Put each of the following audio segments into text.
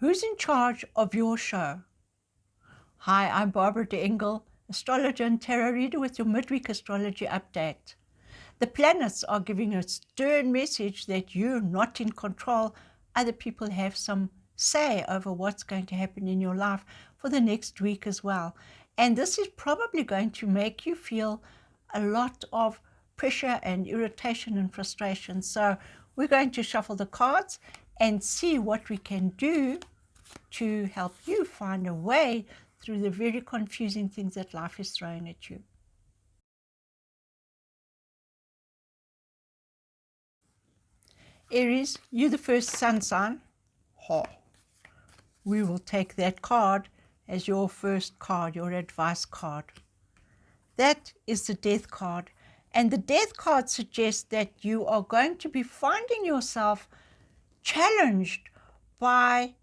Who's in charge of your show? Hi, I'm Barbara de Engel, astrologer and tarot reader with your midweek astrology update. The planets are giving a stern message that you're not in control. Other people have some say over what's going to happen in your life for the next week as well. And this is probably going to make you feel a lot of pressure and irritation and frustration. So we're going to shuffle the cards and see what we can do to help you find a way through the very confusing things that life is throwing at you. Aries, you're the first sun sign. We will take that card as your first card, your advice card. That is the death card. And the death card suggests that you are going to be finding yourself challenged by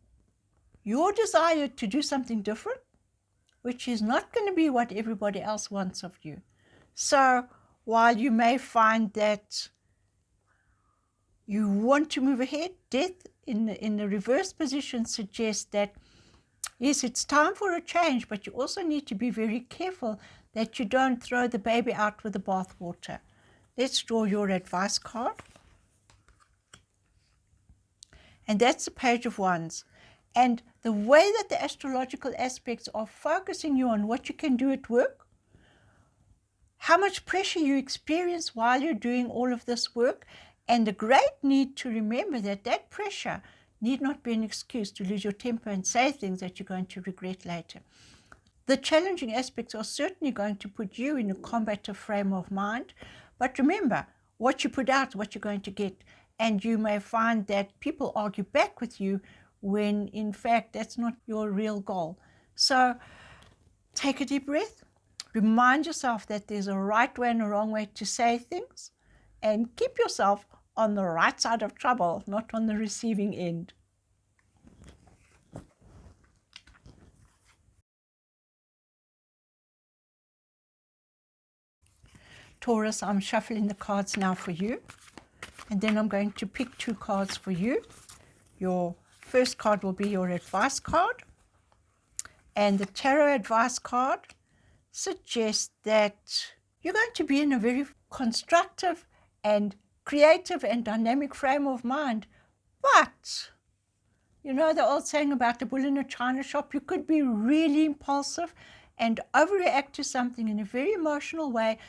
your desire to do something different, which is not going to be what everybody else wants of you. So while you may find that you want to move ahead, death in the reverse position suggests that, yes, it's time for a change, but you also need to be very careful that you don't throw the baby out with the bathwater. Let's draw your advice card. And that's the Page of Wands. And the way that the astrological aspects are focusing you on what you can do at work, how much pressure you experience while you're doing all of this work, and the great need to remember that that pressure need not be an excuse to lose your temper and say things that you're going to regret later. The challenging aspects are certainly going to put you in a combative frame of mind, but remember, what you put out is what you're going to get, and you may find that people argue back with you when in fact that's not your real goal. So take a deep breath, remind yourself that there's a right way and a wrong way to say things, and keep yourself on the right side of trouble, not on the receiving end. Taurus, I'm shuffling the cards now for you, and then I'm going to pick two cards for you. Your first card will be your advice card, and the tarot advice card suggests that you're going to be in a very constructive and creative and dynamic frame of mind, but you know the old saying about the bull in a china shop, you could be really impulsive and overreact to something in a very emotional way,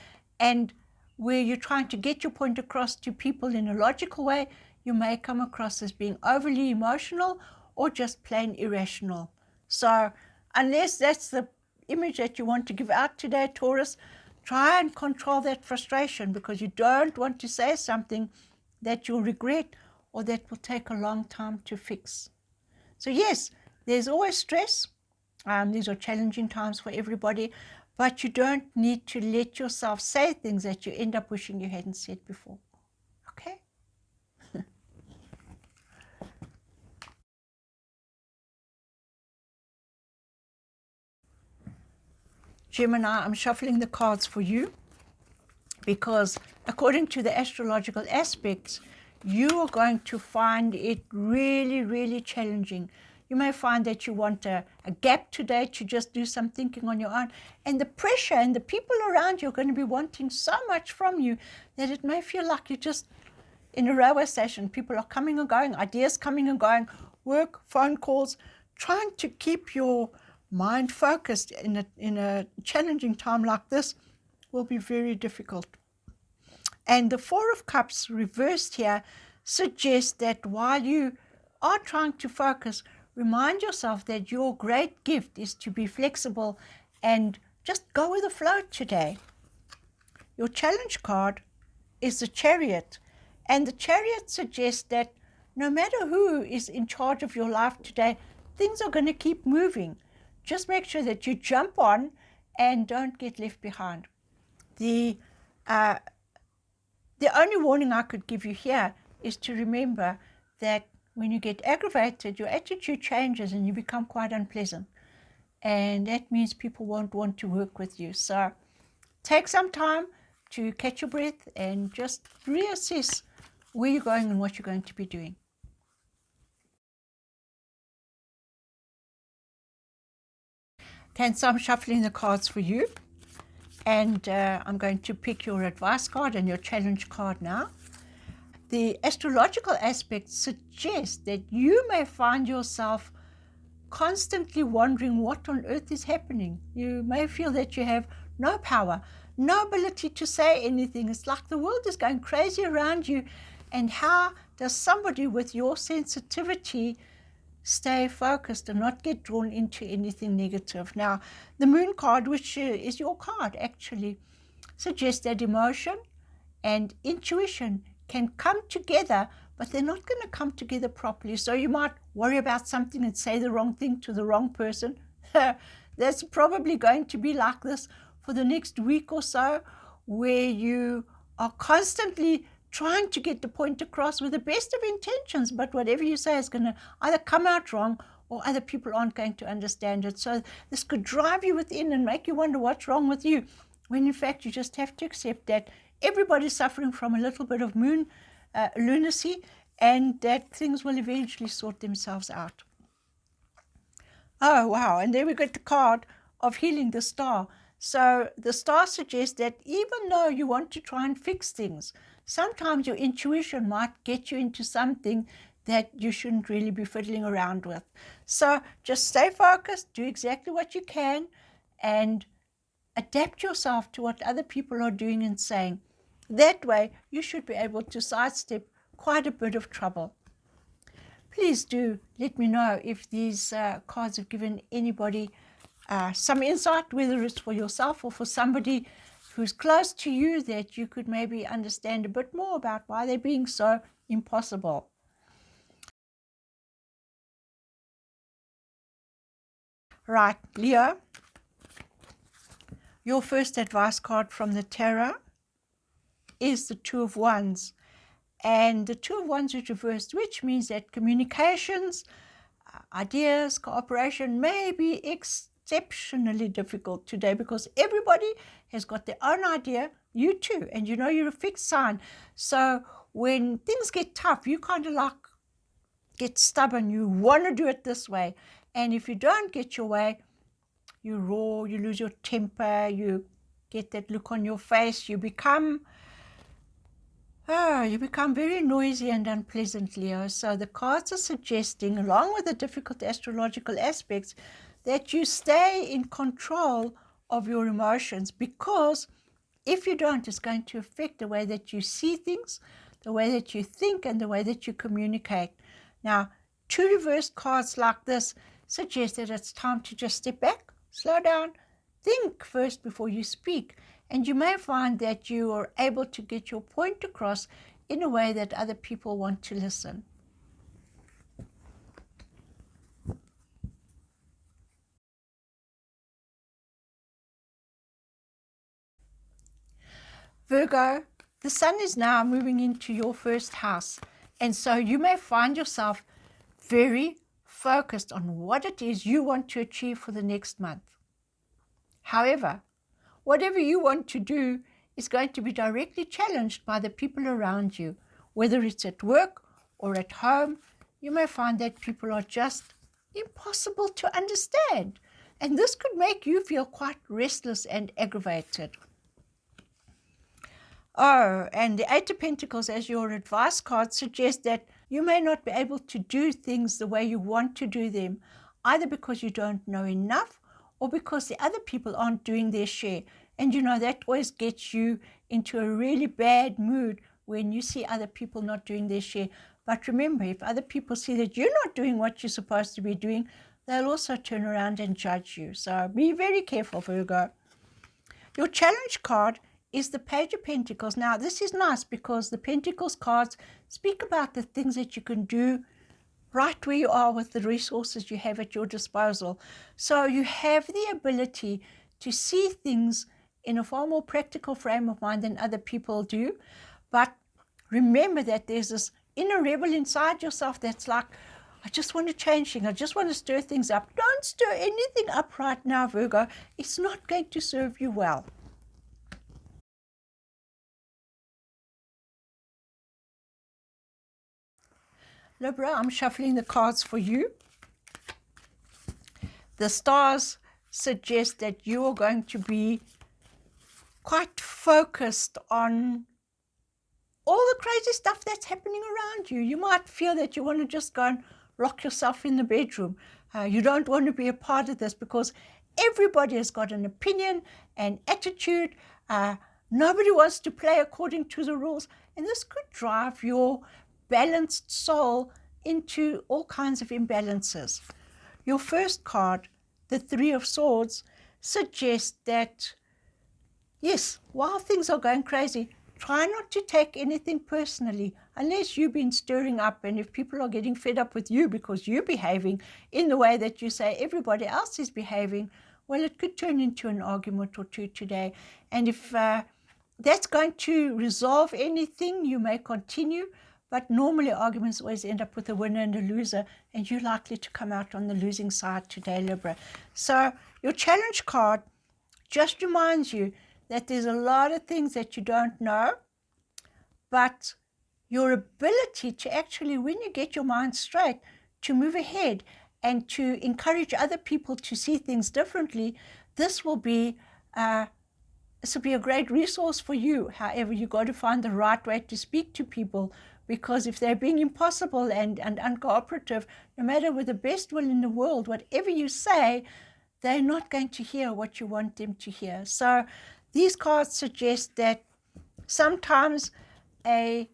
and where you're trying to get your point across to people in a logical way, you may come across as being overly emotional or just plain irrational. So unless that's the image that you want to give out today, Taurus, try and control that frustration, because you don't want to say something that you'll regret or that will take a long time to fix. So yes, there's always stress. These are challenging times for everybody, but you don't need to let yourself say things that you end up wishing you hadn't said before. Okay? Gemini, I'm shuffling the cards for you because according to the astrological aspects, you are going to find it really, really challenging. You may find that you want a gap today to just do some thinking on your own. And the pressure and the people around you are going to be wanting so much from you that it may feel like you're just in a railway station. People are coming and going, ideas coming and going, work, phone calls. Trying to keep your mind focused in a challenging time like this will be very difficult. And the Four of Cups reversed here suggests that while you are trying to focus, remind yourself that your great gift is to be flexible and just go with the flow today. Your challenge card is the Chariot, and the Chariot suggests that no matter who is in charge of your life today, things are going to keep moving. Just make sure that you jump on and don't get left behind. The only warning I could give you here is to remember that when you get aggravated, your attitude changes and you become quite unpleasant. And that means people won't want to work with you. So take some time to catch your breath and just reassess where you're going and what you're going to be doing. Cancer, I'm shuffling the cards for you. And I'm going to pick your advice card and your challenge card now. The astrological aspects suggest that you may find yourself constantly wondering what on earth is happening. You may feel that you have no power, no ability to say anything. It's like the world is going crazy around you. And how does somebody with your sensitivity stay focused and not get drawn into anything negative? Now, the moon card, which is your card actually, suggests that emotion and intuition can come together, but they're not going to come together properly. So you might worry about something and say the wrong thing to the wrong person. That's probably going to be like this for the next week or so, where you are constantly trying to get the point across with the best of intentions, but whatever you say is going to either come out wrong or other people aren't going to understand it. So this could drive you within and make you wonder what's wrong with you, when in fact you just have to accept that everybody's suffering from a little bit of moon lunacy, and that things will eventually sort themselves out. Oh, wow. And there we got the card of healing, the star. So the star suggests that even though you want to try and fix things, sometimes your intuition might get you into something that you shouldn't really be fiddling around with. So just stay focused, do exactly what you can, and adapt yourself to what other people are doing and saying. That way, you should be able to sidestep quite a bit of trouble. Please do let me know if these cards have given anybody some insight, whether it's for yourself or for somebody who's close to you, that you could maybe understand a bit more about why they're being so impossible. Right, Leo, your first advice card from the tarot is the Two of Wands. And the Two of Wands is reversed, which means that communications, ideas, cooperation may be exceptionally difficult today, because everybody has got their own idea, you too, and you know you're a fixed sign. So when things get tough, you kind of like get stubborn, you want to do it this way. And if you don't get your way, you roar, you lose your temper, you get that look on your face, you become very noisy and unpleasant, Leo. So the cards are suggesting, along with the difficult astrological aspects, that you stay in control of your emotions, because if you don't, it's going to affect the way that you see things, the way that you think, and the way that you communicate. Now, two reversed cards like this suggest that it's time to just step back, slow down, think first before you speak. And you may find that you are able to get your point across in a way that other people want to listen. Virgo, the sun is now moving into your first house. And so you may find yourself very focused on what it is you want to achieve for the next month. However, whatever you want to do is going to be directly challenged by the people around you. Whether it's at work or at home, you may find that people are just impossible to understand. And this could make you feel quite restless and aggravated. Oh, and the Eight of Pentacles as your advice card suggests that you may not be able to do things the way you want to do them, either because you don't know enough or because the other people aren't doing their share. And you know, that always gets you into a really bad mood when you see other people not doing their share. But remember, if other people see that you're not doing what you're supposed to be doing, they'll also turn around and judge you. So be very careful, Virgo. Your challenge card is the Page of Pentacles. Now, this is nice because the Pentacles cards speak about the things that you can do right where you are with the resources you have at your disposal. So you have the ability to see things in a far more practical frame of mind than other people do. But remember that there's this inner rebel inside yourself that's like, I just want to change things. I just want to stir things up. Don't stir anything up right now, Virgo. It's not going to serve you well. Libra, I'm shuffling the cards for you. The stars suggest that you are going to be quite focused on all the crazy stuff that's happening around you. You might feel that you want to just go and lock yourself in the bedroom. You don't want to be a part of this because everybody has got an opinion and attitude. Nobody wants to play according to the rules. And this could drive your balanced soul into all kinds of imbalances. Your first card, the Three of Swords, suggests that, yes, while things are going crazy, try not to take anything personally unless you've been stirring up, and if people are getting fed up with you because you're behaving in the way that you say everybody else is behaving, well, it could turn into an argument or two today. And if that's going to resolve anything, you may continue, but normally arguments always end up with a winner and a loser, and you're likely to come out on the losing side today, Libra. So your challenge card just reminds you that there's a lot of things that you don't know, but your ability to actually, when you get your mind straight, to move ahead and to encourage other people to see things differently, this will be a great resource for you. However, you've got to find the right way to speak to people, because if they're being impossible and uncooperative, no matter with the best will in the world, whatever you say, they're not going to hear what you want them to hear. So these cards suggest that sometimes a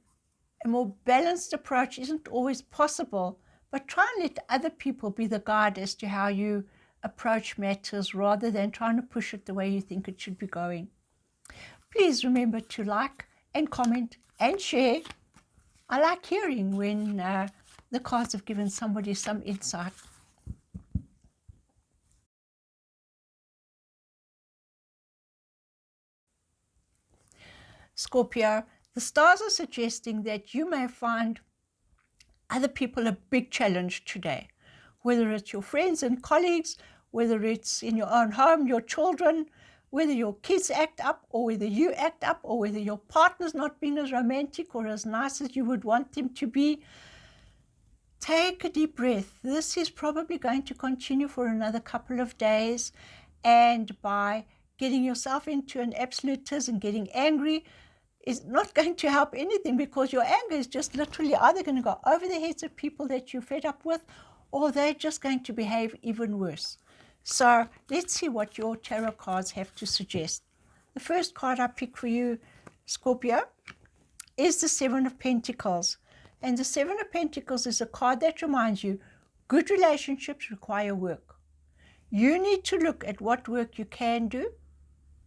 more balanced approach isn't always possible, but try and let other people be the guide as to how you approach matters rather than trying to push it the way you think it should be going. Please remember to like and comment and share. I like hearing when the cards have given somebody some insight. Scorpio, the stars are suggesting that you may find other people a big challenge today, whether it's your friends and colleagues, whether it's in your own home, your children, whether your kids act up or whether you act up or whether your partner's not being as romantic or as nice as you would want them to be. Take a deep breath. This is probably going to continue for another couple of days, and by getting yourself into an absolutism, getting angry, is not going to help anything, because your anger is just literally either going to go over the heads of people that you're fed up with, or they're just going to behave even worse. So let's see what your tarot cards have to suggest. The first card I pick for you, Scorpio, is the Seven of Pentacles. And the Seven of Pentacles is a card that reminds you good relationships require work. You need to look at what work you can do,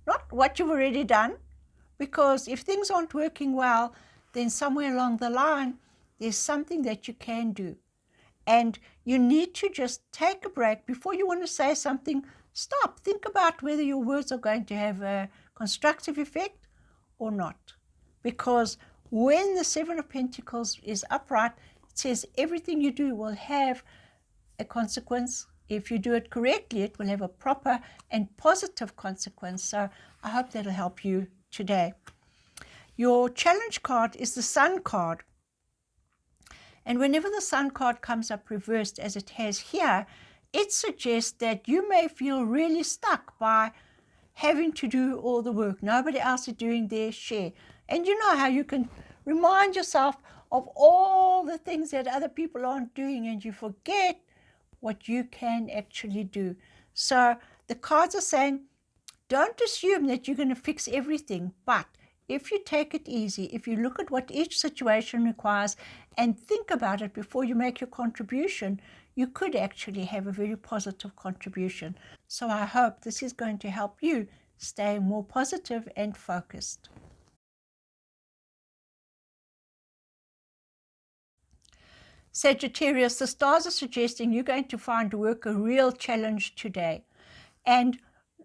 not what you've already done, because if things aren't working well, then somewhere along the line, there's something that you can do. And you need to just take a break before you want to say something. Stop, think about whether your words are going to have a constructive effect or not. Because when the Seven of Pentacles is upright, it says everything you do will have a consequence. If you do it correctly, it will have a proper and positive consequence. So I hope that'll help you today. Your challenge card is the Sun card. And whenever the Sun card comes up reversed, as it has here, it suggests that you may feel really stuck by having to do all the work. Nobody else is doing their share. And you know how you can remind yourself of all the things that other people aren't doing, and you forget what you can actually do. So the cards are saying, don't assume that you're going to fix everything, but if you take it easy, if you look at what each situation requires and think about it before you make your contribution, you could actually have a very positive contribution. So I hope this is going to help you stay more positive and focused. Sagittarius, the stars are suggesting you're going to find work a real challenge today. And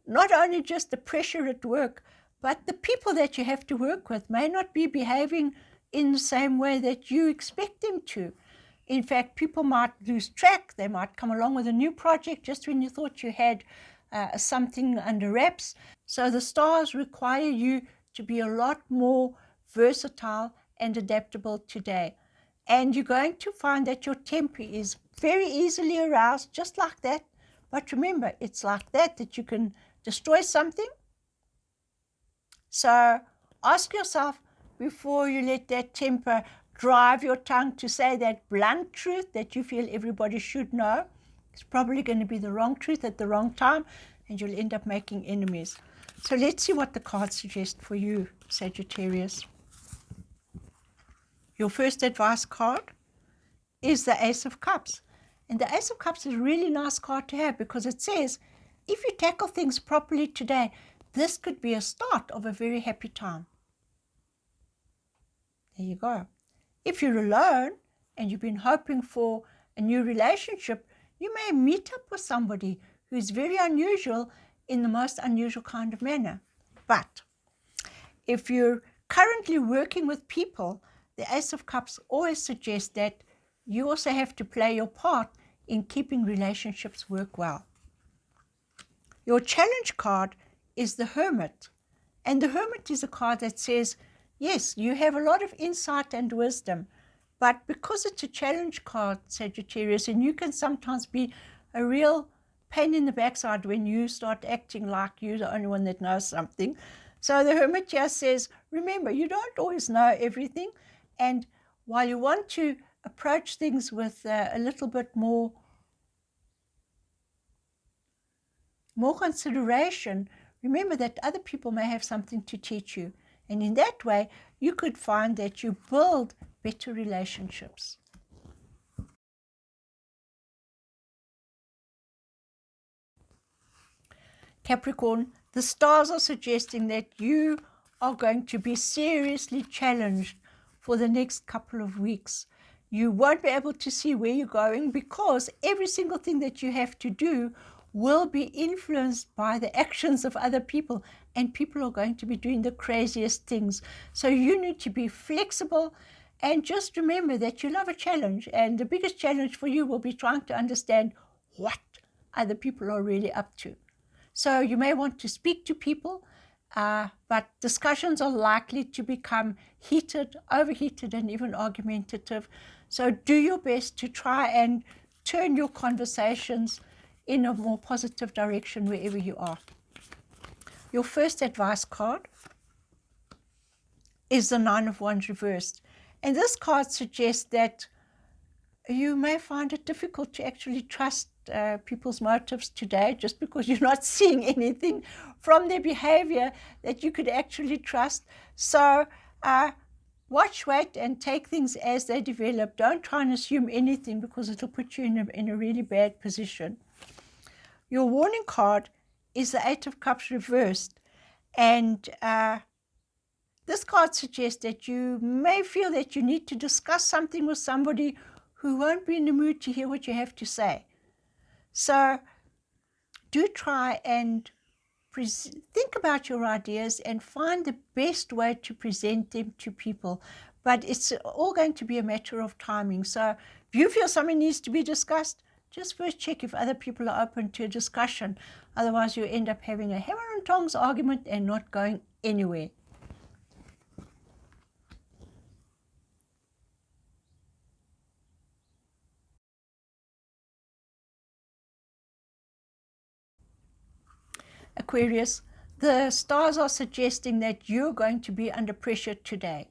not only just the pressure at work, but the people that you have to work with may not be behaving in the same way that you expect them to. In fact, people might lose track. They might come along with a new project just when you thought you had something under wraps. So the stars require you to be a lot more versatile and adaptable today. And you're going to find that your temper is very easily aroused, just like that. But remember, it's like that you can destroy something. So ask yourself before you let that temper drive your tongue to say that blunt truth that you feel everybody should know. It's probably going to be the wrong truth at the wrong time, and you'll end up making enemies. So let's see what the cards suggest for you, Sagittarius. Your first advice card is the Ace of Cups. And the Ace of Cups is a really nice card to have because it says, if you tackle things properly today, this could be a start of a very happy time. There you go. If you're alone and you've been hoping for a new relationship, you may meet up with somebody who's very unusual in the most unusual kind of manner. But if you're currently working with people, the Ace of Cups always suggests that you also have to play your part in keeping relationships work well. Your challenge card is the Hermit. And the Hermit is a card that says, yes, you have a lot of insight and wisdom, but because it's a challenge card, Sagittarius, and you can sometimes be a real pain in the backside when you start acting like you're the only one that knows something. So the Hermit just says, remember, you don't always know everything. And while you want to approach things with a little bit more consideration, remember that other people may have something to teach you. And in that way, you could find that you build better relationships. Capricorn, the stars are suggesting that you are going to be seriously challenged for the next couple of weeks. You won't be able to see where you're going because every single thing that you have to do will be influenced by the actions of other people, and people are going to be doing the craziest things. So you need to be flexible and just remember that you love a challenge, and the biggest challenge for you will be trying to understand what other people are really up to. So you may want to speak to people, but discussions are likely to become heated, overheated, and even argumentative. So do your best to try and turn your conversations in a more positive direction wherever you are. Your first advice card is the Nine of Wands reversed. And this card suggests that you may find it difficult to actually trust people's motives today, just because you're not seeing anything from their behavior that you could actually trust. So watch, wait, and take things as they develop. Don't try and assume anything because it'll put you in a really bad position. Your warning card is the Eight of Cups reversed. And this card suggests that you may feel that you need to discuss something with somebody who won't be in the mood to hear what you have to say. So do try and think about your ideas and find the best way to present them to people. But it's all going to be a matter of timing. So if you feel something needs to be discussed, just first check if other people are open to a discussion. Otherwise, you end up having a hammer and tongs argument and not going anywhere. Aquarius, the stars are suggesting that you're going to be under pressure today.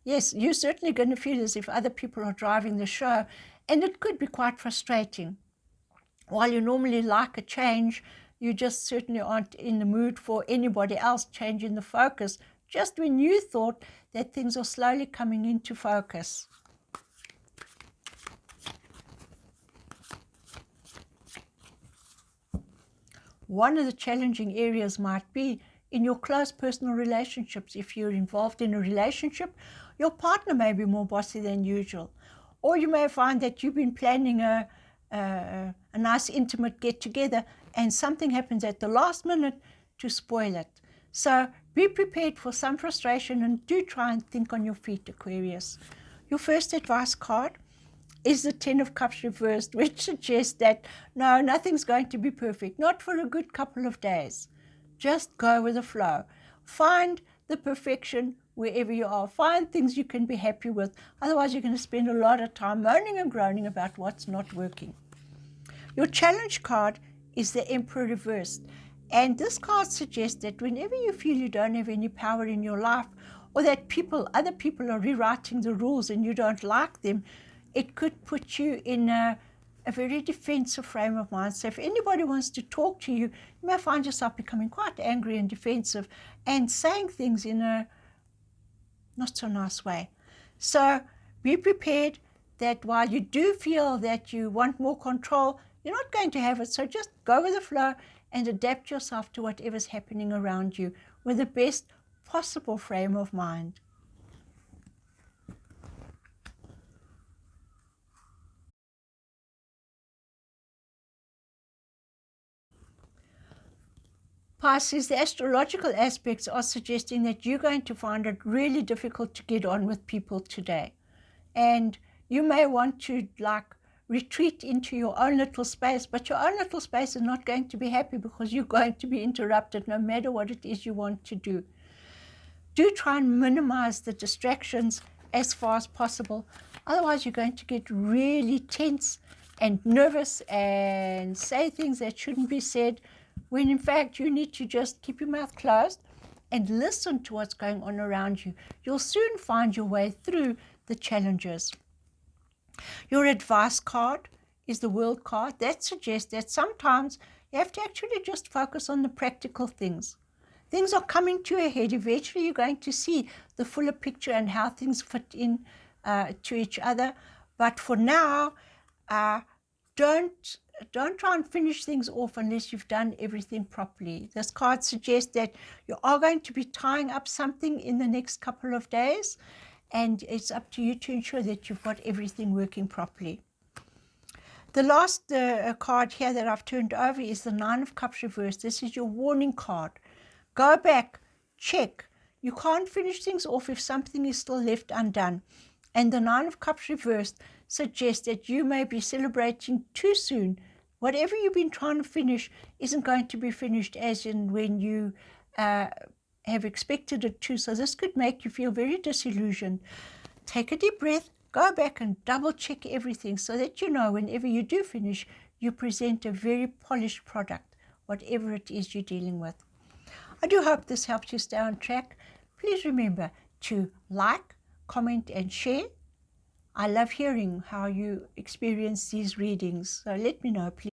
Yes, you're certainly going to feel as if other people are driving the show, and it could be quite frustrating. While you normally like a change, you just certainly aren't in the mood for anybody else changing the focus, just when you thought that things are slowly coming into focus. One of the challenging areas might be in your close personal relationships. If you're involved in a relationship, your partner may be more bossy than usual. Or you may find that you've been planning a nice intimate get-together and something happens at the last minute to spoil it. So be prepared for some frustration and do try and think on your feet, Aquarius. Your first advice card is the Ten of Cups reversed, which suggests that no, nothing's going to be perfect, not for a good couple of days. Just go with the flow. Find the perfection wherever you are. Find things you can be happy with. Otherwise, you're going to spend a lot of time moaning and groaning about what's not working. Your challenge card is the Emperor reversed. And this card suggests that whenever you feel you don't have any power in your life, or that other people are rewriting the rules and you don't like them, it could put you in a very defensive frame of mind. So if anybody wants to talk to you, you may find yourself becoming quite angry and defensive and saying things in a not so nice way. So be prepared that while you do feel that you want more control, you're not going to have it. So just go with the flow and adapt yourself to whatever's happening around you with the best possible frame of mind. Pisces, the astrological aspects are suggesting that you're going to find it really difficult to get on with people today. And you may want to retreat into your own little space, but your own little space is not going to be happy because you're going to be interrupted no matter what it is you want to do. Do try and minimize the distractions as far as possible. Otherwise, you're going to get really tense and nervous and say things that shouldn't be said, when in fact you need to just keep your mouth closed and listen to what's going on around you. You'll soon find your way through the challenges. Your advice card is the World card. That suggests that sometimes you have to actually just focus on the practical things. Things are coming to a head. Eventually you're going to see the fuller picture and how things fit in to each other. But for now, don't try and finish things off unless you've done everything properly. This card suggests that you are going to be tying up something in the next couple of days, and it's up to you to ensure that you've got everything working properly. The last card here that I've turned over is the Nine of Cups reversed. This is your warning card. Go back, check. You can't finish things off if something is still left undone. And the Nine of Cups reversed suggests that you may be celebrating too soon. Whatever you've been trying to finish isn't going to be finished as in when you have expected it to. So this could make you feel very disillusioned. Take a deep breath, go back and double check everything so that you know whenever you do finish, you present a very polished product, whatever it is you're dealing with. I do hope this helps you stay on track. Please remember to like, comment and share. I love hearing how you experience these readings, so let me know, please.